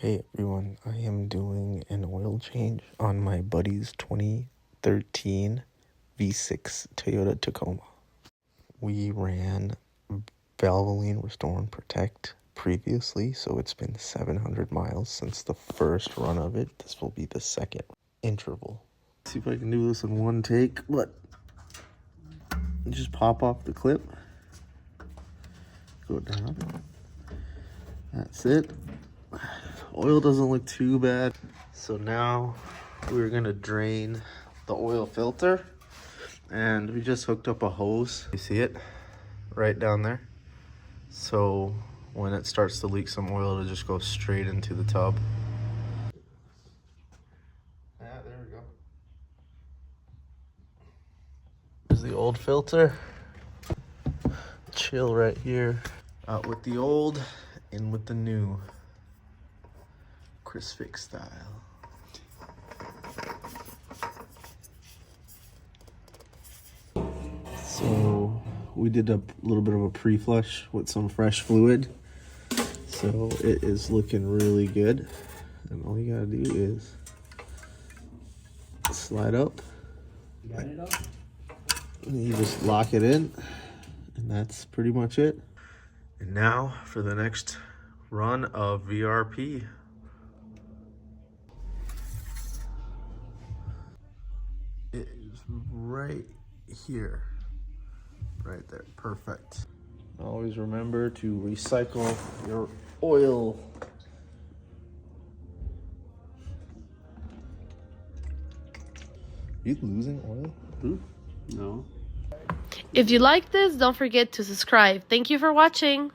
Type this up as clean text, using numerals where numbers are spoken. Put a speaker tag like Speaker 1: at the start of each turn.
Speaker 1: Hey everyone, I am doing an oil change on my buddy's 2013 V6 Toyota Tacoma. We ran Valvoline Restore and Protect previously, so it's been 700 miles since the first run of it. This will be the second interval. Let's see if I can do this in one take, but just pop off the clip, go down, that's it. Oil doesn't look too bad. So now we're gonna drain the oil filter, and we just hooked up a hose. You see it right down there? So when it starts to leak some oil, it'll just go straight into the tub. Yeah, there we go. There's the old filter. Chill right here. Out with the old, in with the new. Chris Fix style. So we did a little bit of a pre-flush with some fresh fluid. So it is looking really good. And all you gotta do is slide up.
Speaker 2: You got it up?
Speaker 1: And you just lock it in. And that's pretty much it. And now for the next run of VRP. It is right here. Right there. Perfect. Always remember to recycle your oil. You losing oil?
Speaker 2: No.
Speaker 3: If you like this, don't forget to subscribe. Thank you for watching.